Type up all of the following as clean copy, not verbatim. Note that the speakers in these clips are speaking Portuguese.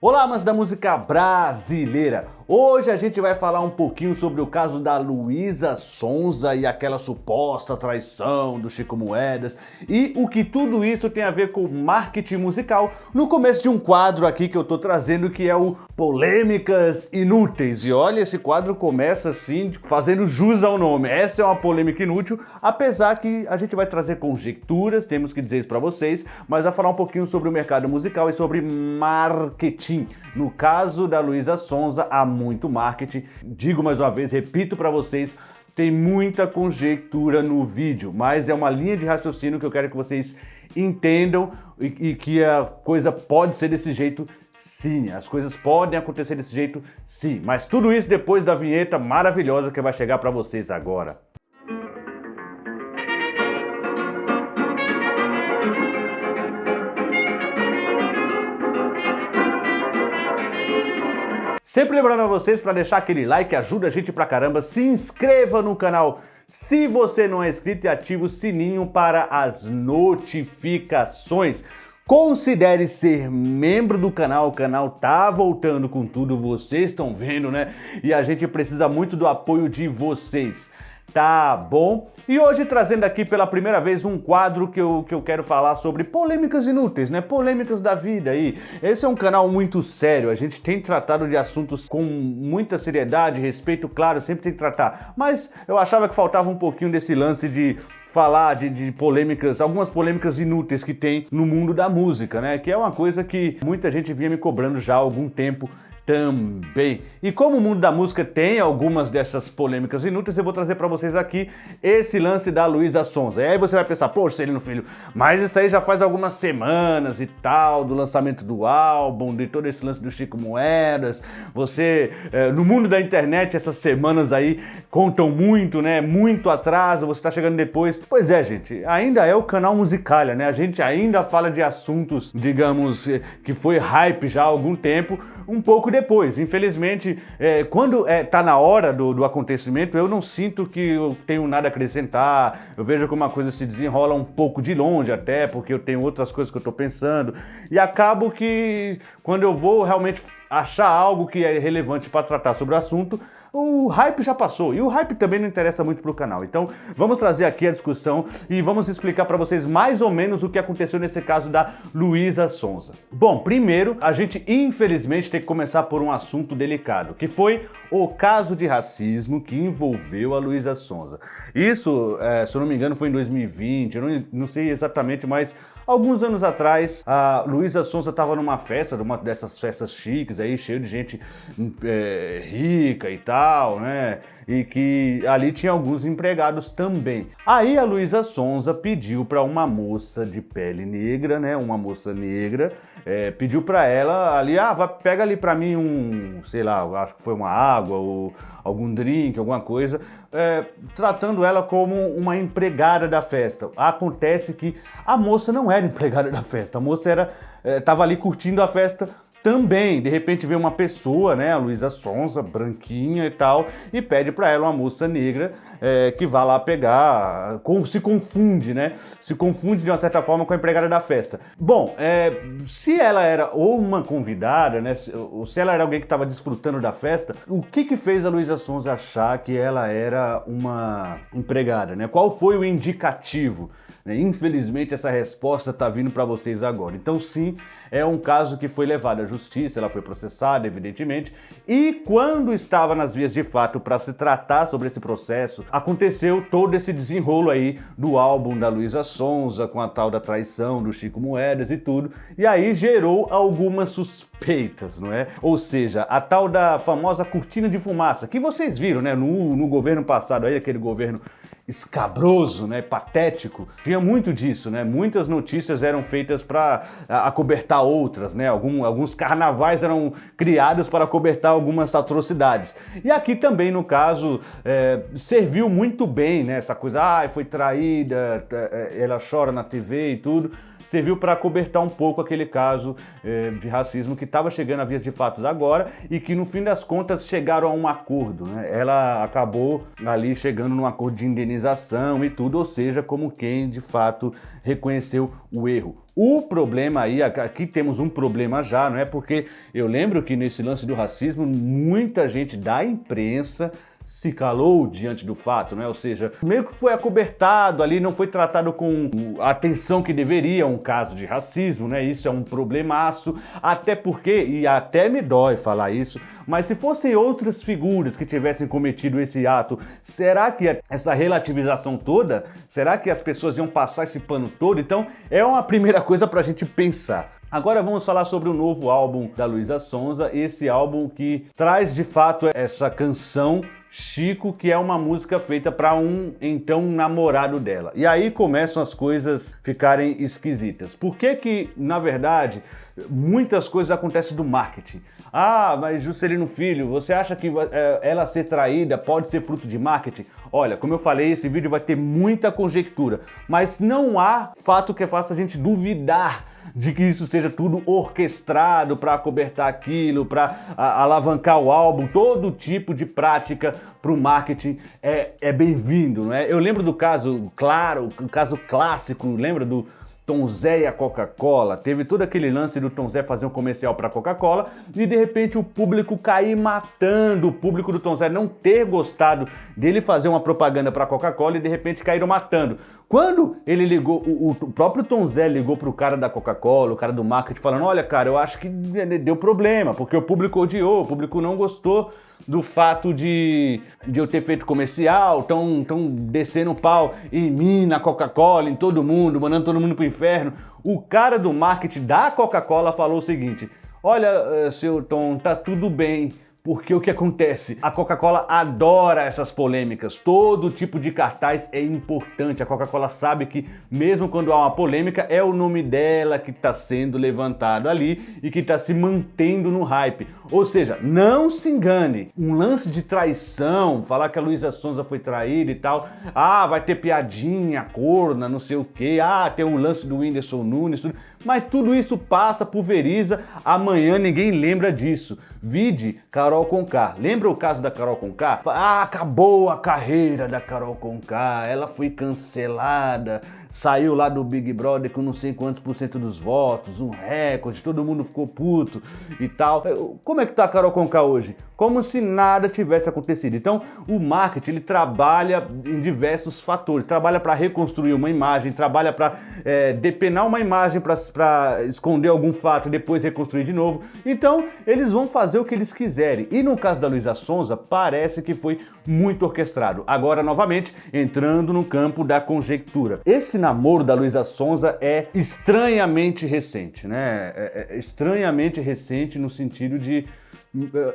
Olá, amantes da música brasileira! Hoje a gente vai falar um pouquinho sobre o caso da Luísa Sonza e aquela suposta traição do Chico Moedas e o que tudo isso tem a ver com marketing musical no começo de um quadro aqui que eu tô trazendo que é o Polêmicas Inúteis. E olha, esse quadro começa assim, fazendo jus ao nome. Essa é uma polêmica inútil, apesar que a gente vai trazer conjecturas, temos que dizer isso pra vocês, mas vai falar um pouquinho sobre o mercado musical e sobre marketing. No caso da Luísa Sonza, há muito marketing. Digo mais uma vez, repito para vocês, tem muita conjectura no vídeo, mas é uma linha de raciocínio que eu quero que vocês entendam e que a coisa pode ser desse jeito sim, as coisas podem acontecer desse jeito sim, mas tudo isso depois da vinheta maravilhosa que vai chegar para vocês agora. Sempre lembrando a vocês para deixar aquele like, ajuda a gente pra caramba, se inscreva no canal se você não é inscrito e ative o sininho para as notificações. Considere ser membro do canal, o canal tá voltando com tudo, vocês estão vendo, né? E a gente precisa muito do apoio de vocês. Tá bom? E hoje trazendo aqui pela primeira vez um quadro que eu quero falar sobre polêmicas inúteis, né? Polêmicas da vida aí. Esse é um canal muito sério, a gente tem tratado de assuntos com muita seriedade, respeito, claro, sempre tem que tratar. Mas eu achava que faltava um pouquinho desse lance de falar de polêmicas, algumas polêmicas inúteis que tem no mundo da música, né? Que é uma coisa que muita gente vinha me cobrando já há algum tempo também. E como o mundo da música tem algumas dessas polêmicas inúteis, eu vou trazer para vocês aqui esse lance da Luísa Sonza. E aí você vai pensar, poxa, Celino Filho, mas isso aí já faz algumas semanas e tal, do lançamento do álbum, de todo esse lance do Chico Moedas. Você, no mundo da internet, essas semanas aí contam muito, né? Muito atraso, você tá chegando depois. Pois é, gente, ainda é o canal Musicalha, né? A gente ainda fala de assuntos, digamos, que foi hype já há algum tempo, um pouco depois. Infelizmente, quando tá na hora do acontecimento, eu não sinto que eu tenho nada a acrescentar, eu vejo como a coisa se desenrola um pouco de longe até, porque eu tenho outras coisas que eu tô pensando, e acabo que quando eu vou realmente achar algo que é relevante para tratar sobre o assunto, o hype já passou, e o hype também não interessa muito pro canal. Então vamos trazer aqui a discussão e vamos explicar para vocês mais ou menos o que aconteceu nesse caso da Luísa Sonza. Bom, primeiro a gente infelizmente tem que começar por um assunto delicado, que foi o caso de racismo que envolveu a Luísa Sonza. Isso, se eu não me engano, foi em 2020, eu não sei exatamente, mas alguns anos atrás, a Luísa Sonza estava numa festa, numa dessas festas chiques aí, cheio de gente rica e tal, né? E que ali tinha alguns empregados também. Aí a Luísa Sonza pediu para uma moça de pele negra, né? Uma moça negra, pediu para ela ali, pega ali para mim sei lá, acho que foi uma água ou algum drink, alguma coisa, tratando ela como uma empregada da festa. Acontece que a moça não era empregada da festa, a moça estava ali curtindo a festa também. De repente vem uma pessoa, né, a Luísa Sonza, branquinha e tal, e pede para ela, uma moça negra, que vá lá pegar, se confunde, né? Se confunde de uma certa forma com a empregada da festa. Bom, se ela era ou uma convidada, né, ou se ela era alguém que estava desfrutando da festa, o que fez a Luísa Sonza achar que ela era uma empregada, né? Qual foi o indicativo? Infelizmente essa resposta está vindo para vocês agora. Então sim, é um caso que foi levado à justiça, ela foi processada evidentemente, e quando estava nas vias de fato para se tratar sobre esse processo, aconteceu todo esse desenrolo aí do álbum da Luísa Sonza com a tal da traição do Chico Moedas e tudo, e aí gerou algumas suspeitas, não é? Ou seja, a tal da famosa cortina de fumaça, que vocês viram, né, no governo passado aí, aquele governo escabroso, né, patético, tinha muito disso, né? Muitas notícias eram feitas para acobertar outras, né? Alguns carnavais eram criados para acobertar algumas atrocidades. E aqui também, no caso, serviu muito bem, né? Essa coisa, foi traída, ela chora na TV e tudo. Serviu para acobertar um pouco aquele caso de racismo que estava chegando a vias de fato agora e que no fim das contas chegaram a um acordo, né? Ela acabou ali chegando num acordo de indenização e tudo, ou seja, como quem de fato reconheceu o erro. O problema aí, aqui temos um problema já, não é? Porque eu lembro que nesse lance do racismo, muita gente da imprensa se calou diante do fato, né? Ou seja, meio que foi acobertado ali, não foi tratado com a atenção que deveria um caso de racismo, né? Isso é um problemaço, até porque, e até me dói falar isso, mas se fossem outras figuras que tivessem cometido esse ato, será que essa relativização toda, será que as pessoas iam passar esse pano todo? Então, é uma primeira coisa pra gente pensar. Agora vamos falar sobre o novo álbum da Luísa Sonza, esse álbum que traz de fato essa canção Chico, que é uma música feita para um então namorado dela. E aí começam as coisas ficarem esquisitas. Por que, na verdade, muitas coisas acontecem do marketing? Ah, mas Juscelino Filho, você acha que ela ser traída pode ser fruto de marketing? Olha, como eu falei, esse vídeo vai ter muita conjectura, mas não há fato que faça a gente duvidar de que isso seja tudo orquestrado para acobertar aquilo, para alavancar o álbum. Todo tipo de prática para o marketing é bem-vindo, não é? Eu lembro do caso, claro, o caso clássico, lembra do Tom Zé e a Coca-Cola? Teve todo aquele lance do Tom Zé fazer um comercial para a Coca-Cola e de repente o público cair matando, o público do Tom Zé não ter gostado dele fazer uma propaganda para a Coca-Cola e de repente caíram matando. Quando ele ligou, o próprio Tom Zé ligou pro cara da Coca-Cola, o cara do marketing, falando: olha, cara, eu acho que deu problema, porque o público odiou, o público não gostou do fato de eu ter feito comercial, tão descendo o pau em mim, na Coca-Cola, em todo mundo, mandando todo mundo pro inferno. O cara do marketing da Coca-Cola falou o seguinte: olha, seu Tom, tá tudo bem. Porque o que acontece? A Coca-Cola adora essas polêmicas. Todo tipo de cartaz é importante. A Coca-Cola sabe que mesmo quando há uma polêmica, é o nome dela que está sendo levantado ali e que está se mantendo no hype. Ou seja, não se engane. Um lance de traição, falar que a Luísa Sonza foi traída e tal. Ah, vai ter piadinha, corna, não sei o quê. Ah, tem um lance do Whindersson Nunes, tudo. Mas tudo isso passa, pulveriza, amanhã ninguém lembra disso. Vide Carol Conká. Lembra o caso da Carol Conká? Ah, acabou a carreira da Carol Conká, ela foi cancelada, saiu lá do Big Brother com não sei quantos % dos votos, um recorde, todo mundo ficou puto e tal. Como é que tá a Carol Conká hoje? Como se nada tivesse acontecido. Então, o marketing, ele trabalha em diversos fatores. Trabalha para reconstruir uma imagem, trabalha para depenar uma imagem para esconder algum fato e depois reconstruir de novo. Então, eles vão fazer o que eles quiserem. E no caso da Luísa Sonza, parece que foi muito orquestrado. Agora, novamente, entrando no campo da conjectura. Esse namoro da Luísa Sonza é estranhamente recente, né? É estranhamente recente no sentido de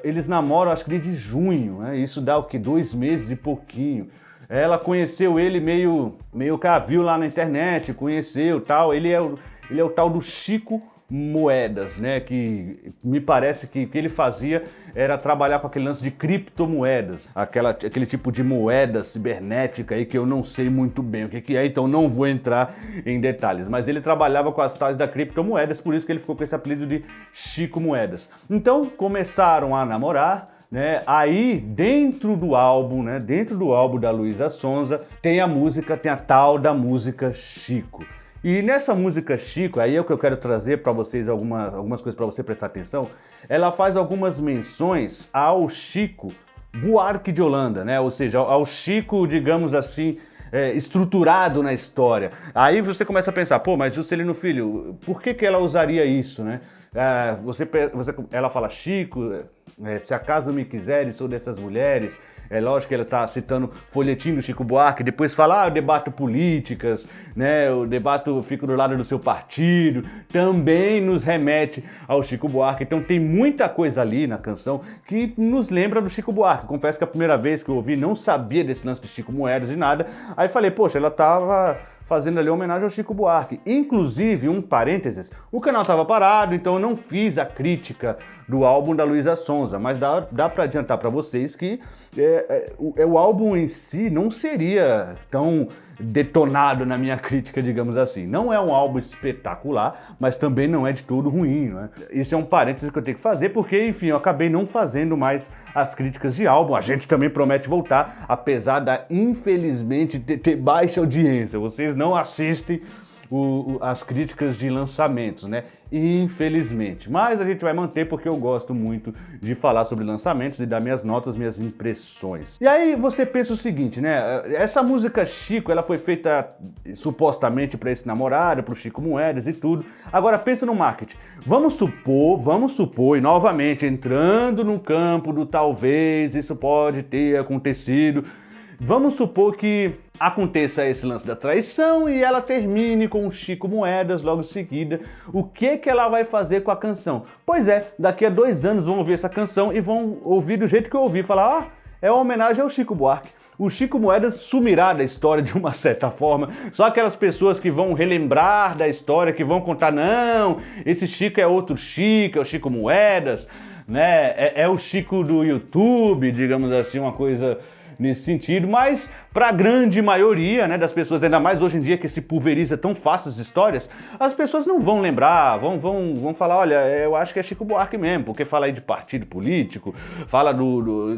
eles namoram, acho que desde junho, né? Isso dá o que? 2 meses e pouquinho. Ela conheceu ele meio que a viu lá na internet, conheceu tal. Ele é o tal do Chico Moedas, né? Que me parece que o que ele fazia era trabalhar com aquele lance de criptomoedas, aquele tipo de moeda cibernética aí que eu não sei muito bem o que é, então não vou entrar em detalhes. Mas ele trabalhava com as tais da criptomoedas, por isso que ele ficou com esse apelido de Chico Moedas. Então começaram a namorar. Né? Aí dentro do álbum da Luísa Sonza tem a tal da música Chico. E nessa música Chico, aí é o que eu quero trazer para vocês, algumas coisas para você prestar atenção. Ela faz algumas menções ao Chico Buarque de Holanda, né? Ou seja, ao Chico, digamos assim, estruturado na história. Aí você começa a pensar, pô, mas Juscelino Filho, por que ela usaria isso, né? Ela fala: Chico, se acaso me quiseres, sou dessas mulheres. É lógico que ela está citando folhetim do Chico Buarque, depois fala: eu debato políticas, né? Eu debato, fico do lado do seu partido. Também nos remete ao Chico Buarque. Então tem muita coisa ali na canção que nos lembra do Chico Buarque. Confesso que a primeira vez que eu ouvi, não sabia desse lance de Chico Moedas e nada. Aí falei, poxa, ela tava fazendo ali uma homenagem ao Chico Buarque. Inclusive, um parênteses, o canal estava parado, então eu não fiz a crítica do álbum da Luísa Sonza, mas dá para adiantar para vocês que o álbum em si não seria tão detonado na minha crítica, digamos assim. Não é um álbum espetacular, mas também não é de todo ruim, né? Isso é um parênteses que eu tenho que fazer, porque, enfim, eu acabei não fazendo mais as críticas de álbum. A gente também promete voltar, apesar da, infelizmente, ter baixa audiência. Vocês não assistem as críticas de lançamentos, né? Infelizmente. Mas a gente vai manter porque eu gosto muito de falar sobre lançamentos e dar minhas notas, minhas impressões. E aí você pensa o seguinte, né? Essa música Chico, ela foi feita supostamente para esse namorado, para o Chico Moedas e tudo. Agora pensa no marketing. Vamos supor, e novamente entrando no campo do talvez, isso pode ter acontecido. Vamos supor que aconteça esse lance da traição e ela termine com o Chico Moedas logo em seguida. O que ela vai fazer com a canção? Pois é, daqui a 2 anos vão ouvir essa canção e vão ouvir do jeito que eu ouvi, falar, é uma homenagem ao Chico Buarque. O Chico Moedas sumirá da história de uma certa forma. Só aquelas pessoas que vão relembrar da história, que vão contar, não, esse Chico é outro Chico, é o Chico Moedas, né? É o Chico do YouTube, digamos assim, uma coisa nesse sentido, mas para a grande maioria, né, das pessoas, ainda mais hoje em dia que se pulveriza tão fácil as histórias, as pessoas não vão lembrar, vão falar, olha, eu acho que é Chico Buarque mesmo, porque fala aí de partido político, fala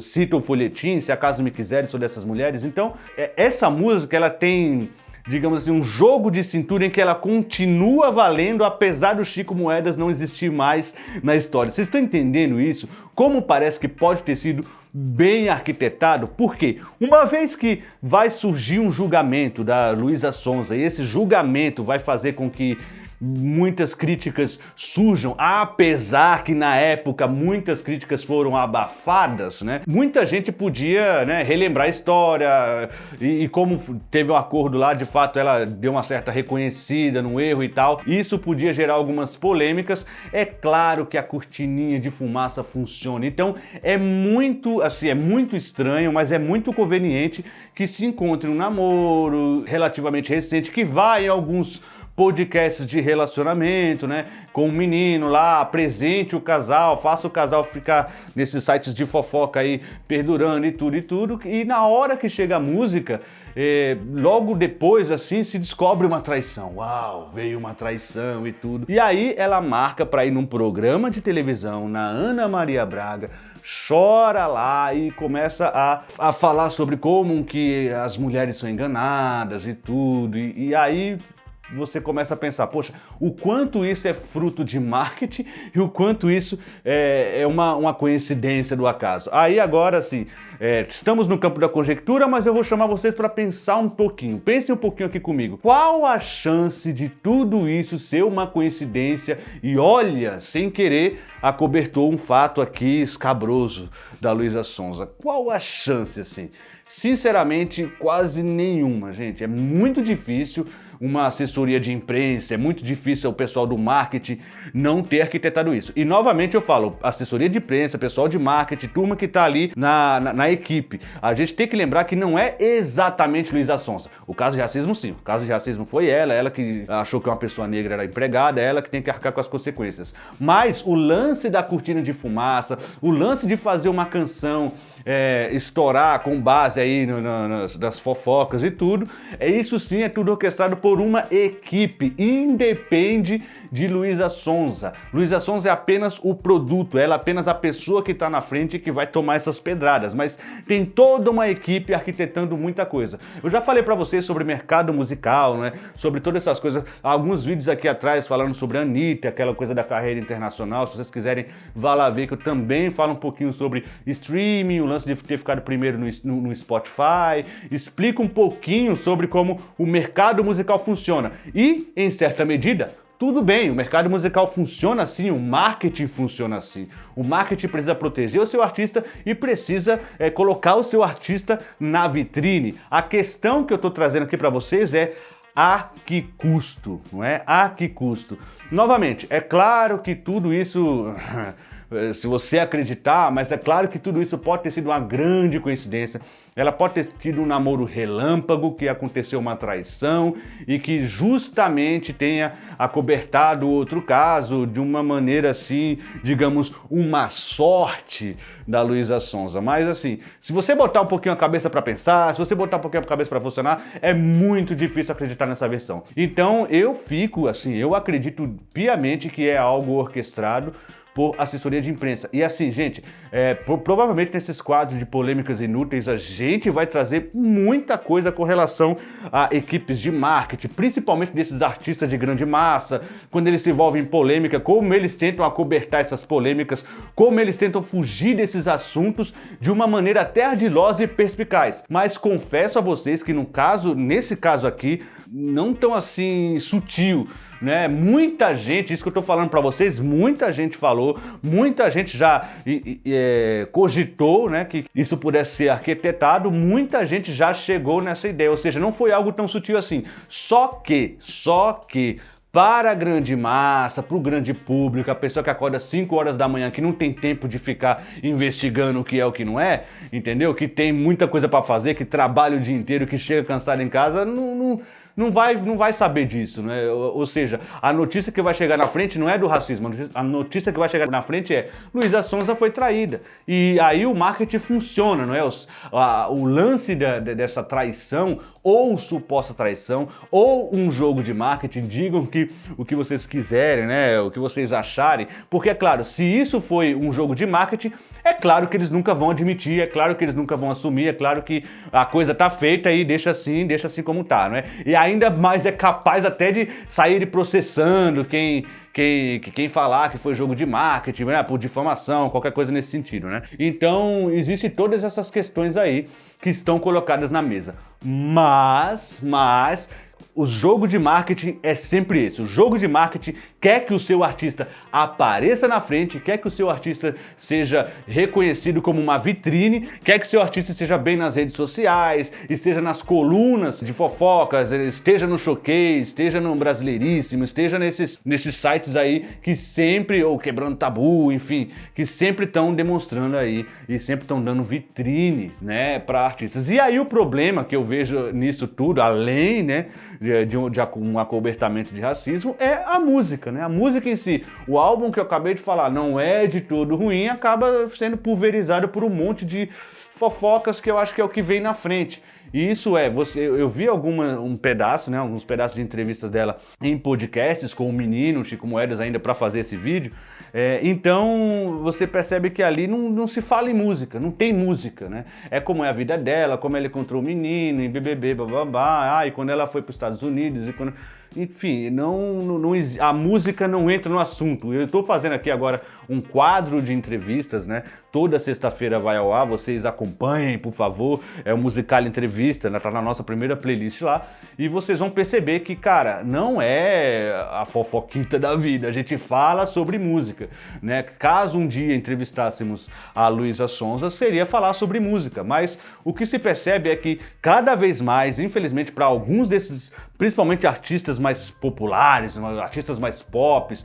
cita o folhetim, Se Acaso Me Quiseres, sobre essas mulheres. Então, essa música, ela tem, digamos assim, um jogo de cintura em que ela continua valendo, apesar do Chico Moedas não existir mais na história. Vocês estão entendendo isso? Como parece que pode ter sido bem arquitetado? Por quê? Uma vez que vai surgir um julgamento da Luísa Sonza e esse julgamento vai fazer com que muitas críticas surjam, apesar que na época muitas críticas foram abafadas, né? Muita gente podia, né, relembrar a história e como teve um acordo lá, de fato ela deu uma certa reconhecida no erro e tal. Isso podia gerar algumas polêmicas. É claro que a cortininha de fumaça funciona. Então é muito, assim, é muito estranho, mas é muito conveniente que se encontre um namoro relativamente recente que vai em alguns podcasts de relacionamento, né, com um menino lá, apresente o casal, faça o casal ficar nesses sites de fofoca aí, perdurando e tudo, e na hora que chega a música, logo depois, assim, se descobre uma traição. Uau, veio uma traição e tudo. E aí ela marca para ir num programa de televisão, na Ana Maria Braga, chora lá e começa a falar sobre como que as mulheres são enganadas e tudo, e aí você começa a pensar, poxa, o quanto isso é fruto de marketing e o quanto isso é uma coincidência do acaso. Aí agora sim, estamos no campo da conjectura, mas eu vou chamar vocês para pensar um pouquinho. Pensem um pouquinho aqui comigo. Qual a chance de tudo isso ser uma coincidência e, olha, sem querer, acobertou um fato aqui escabroso da Luísa Sonza? Qual a chance, assim? Sinceramente, quase nenhuma, gente. É muito difícil uma assessoria de imprensa, é muito difícil o pessoal do marketing não ter arquitetado isso. E novamente eu falo, assessoria de imprensa, pessoal de marketing, turma que está ali na equipe. A gente tem que lembrar que não é exatamente Luísa Sonza. O caso de racismo, sim. O caso de racismo foi ela que achou que uma pessoa negra era empregada, ela que tem que arcar com as consequências. Mas o lance da cortina de fumaça, o lance de fazer uma canção estourar com base aí nas fofocas e tudo, isso sim é tudo orquestrado por uma equipe, independe de Luísa Sonza. Luísa Sonza é apenas o produto, ela é apenas a pessoa que está na frente e que vai tomar essas pedradas, mas tem toda uma equipe arquitetando muita coisa. Eu já falei para vocês sobre mercado musical, né? Sobre todas essas coisas, alguns vídeos aqui atrás falando sobre a Anitta, aquela coisa da carreira internacional. Se vocês quiserem, vá lá ver que eu também falo um pouquinho sobre streaming, o lance de ter ficado primeiro no Spotify, explico um pouquinho sobre como o mercado musical funciona e, em certa medida, tudo bem, o mercado musical funciona assim, o marketing funciona assim. O marketing precisa proteger o seu artista e precisa colocar o seu artista na vitrine. A questão que eu estou trazendo aqui para vocês é a que custo, não é? A que custo? Novamente, é claro que tudo isso, se você acreditar, mas é claro que tudo isso pode ter sido uma grande coincidência. Ela pode ter tido um namoro relâmpago, que aconteceu uma traição e que justamente tenha acobertado outro caso de uma maneira assim, digamos, uma sorte da Luísa Sonza. Mas assim, se você botar um pouquinho a cabeça para pensar, se você botar um pouquinho a cabeça para funcionar, é muito difícil acreditar nessa versão. Então eu acredito piamente que é algo orquestrado por assessoria de imprensa. E assim, gente, provavelmente nesses quadros de polêmicas inúteis a gente vai trazer muita coisa com relação a equipes de marketing, principalmente desses artistas de grande massa, quando eles se envolvem em polêmica, como eles tentam acobertar essas polêmicas, como eles tentam fugir desses assuntos de uma maneira até ardilosa e perspicaz. Mas confesso a vocês que nesse caso aqui, não tão assim sutil, né? Muita gente, isso que eu tô falando para vocês, muita gente falou, muita gente já cogitou, né, que isso pudesse ser arquitetado, muita gente já chegou nessa ideia, ou seja, não foi algo tão sutil assim. Só que para a grande massa, para o grande público, a pessoa que acorda 5 horas da manhã, que não tem tempo de ficar investigando o que é o que não é, entendeu? Que tem muita coisa para fazer, que trabalha o dia inteiro, que chega cansado em casa, não vai saber disso, né? Ou seja, a notícia que vai chegar na frente não é do racismo, a notícia que vai chegar na frente é Luísa Sonza foi traída. E aí o marketing funciona, não é? O lance dessa traição, ou suposta traição, ou um jogo de marketing, digam o que vocês quiserem, né? O que vocês acharem, porque é claro, se isso foi um jogo de marketing, é claro que eles nunca vão admitir, é claro que eles nunca vão assumir, é claro que a coisa tá feita e deixa assim como tá, né? E ainda mais é capaz até de sair processando quem falar que foi jogo de marketing, né, por difamação, qualquer coisa nesse sentido, né? Então, existem todas essas questões aí que estão colocadas na mesa. Mas o jogo de marketing é sempre esse. O jogo de marketing quer que o seu artista apareça na frente, quer que o seu artista seja reconhecido como uma vitrine, quer que o seu artista esteja bem nas redes sociais, esteja nas colunas de fofocas, esteja no Showcase, esteja no Brasileiríssimo, esteja nesses sites aí que sempre, ou Quebrando Tabu, enfim, que sempre estão demonstrando aí e sempre estão dando vitrine, né, para artistas. E aí o problema que eu vejo nisso tudo, além, né, de um acobertamento de racismo, é a música, né? A música em si. O álbum que eu acabei de falar não é de todo ruim, acaba sendo pulverizado por um monte de fofocas que eu acho que é o que vem na frente. E isso eu vi alguns pedaços de entrevistas dela em podcasts com o menino Chico Moedas ainda para fazer esse vídeo. Então você percebe que ali não se fala em música, não tem música, né? É como é a vida dela, como ela encontrou o menino em BBB, bababá, e quando ela foi para os Estados Unidos, e quando... Enfim, a música não entra no assunto. Eu estou fazendo aqui agora um quadro de entrevistas, né? Toda sexta-feira vai ao ar, vocês acompanhem, por favor. É o Musical Entrevista, né? Tá na nossa primeira playlist lá. E vocês vão perceber que, cara, não é a fofoquita da vida. A gente fala sobre música, né? Caso um dia entrevistássemos a Luísa Sonza, seria falar sobre música. Mas o que se percebe é que cada vez mais, infelizmente, para alguns desses, principalmente artistas mais populares, artistas mais pop,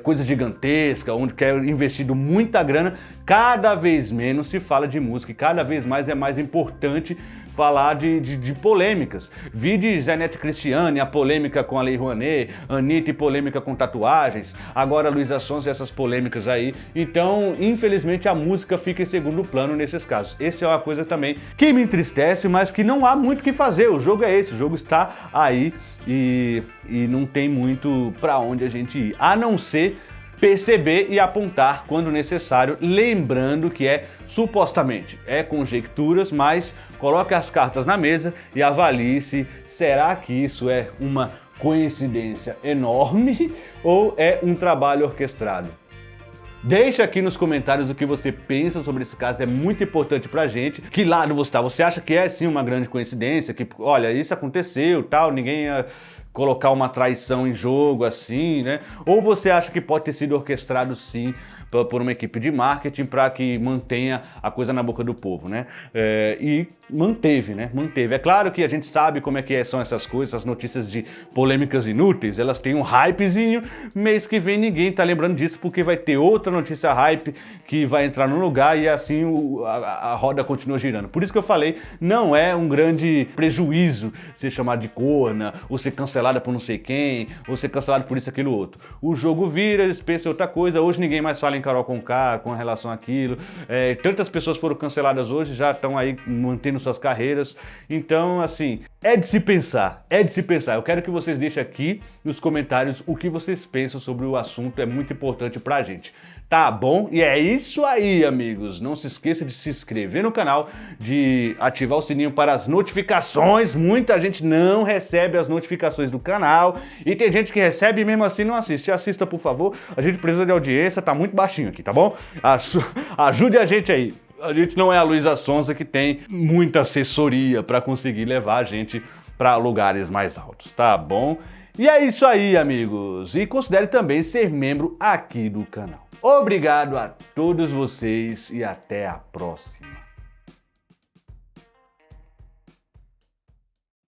coisa gigantesca, onde quer investido muita grana, cada vez menos se fala de música e cada vez mais é mais importante falar de polêmicas. Vi de Zé Neto e Cristiane, a polêmica com a Lei Rouanet, Anitta e polêmica com tatuagens, agora Luísa Sonza e essas polêmicas aí. Então, infelizmente, a música fica em segundo plano nesses casos. Essa é uma coisa também que me entristece, mas que não há muito o que fazer. O jogo é esse, o jogo está aí e não tem muito pra onde a gente ir, a não ser perceber e apontar quando necessário, lembrando que supostamente, conjecturas, mas coloque as cartas na mesa e avalie se será que isso é uma coincidência enorme ou é um trabalho orquestrado. Deixa aqui nos comentários o que você pensa sobre esse caso, é muito importante pra gente. Que lado você tá? Você acha que é sim uma grande coincidência? Que, olha, isso aconteceu, tal, ninguém ia colocar uma traição em jogo assim, né? Ou você acha que pode ter sido orquestrado sim por uma equipe de marketing para que mantenha a coisa na boca do povo, né? E manteve, né? Manteve. É claro que a gente sabe como é que são essas coisas, as notícias de polêmicas inúteis, elas têm um hypezinho, mês que vem ninguém tá lembrando disso porque vai ter outra notícia hype que vai entrar no lugar e assim a roda continua girando. Por isso que eu falei, não é um grande prejuízo ser chamado de corna, ou ser cancelada por não sei quem, ou ser cancelado por isso, aquilo, outro. O jogo vira, eles pensam outra coisa, hoje ninguém mais fala em Carol Conká com relação àquilo, tantas pessoas foram canceladas hoje, já estão aí mantendo suas carreiras, então assim, é de se pensar, eu quero que vocês deixem aqui nos comentários o que vocês pensam sobre o assunto, é muito importante pra gente. Tá bom? E é isso aí, amigos. Não se esqueça de se inscrever no canal, de ativar o sininho para as notificações. Muita gente não recebe as notificações do canal e tem gente que recebe e mesmo assim não assiste. Assista, por favor. A gente precisa de audiência, tá muito baixinho aqui, tá bom? Ajude a gente aí. A gente não é a Luísa Sonza que tem muita assessoria para conseguir levar a gente para lugares mais altos, tá bom? E é isso aí, amigos. E considere também ser membro aqui do canal. Obrigado a todos vocês e até a próxima.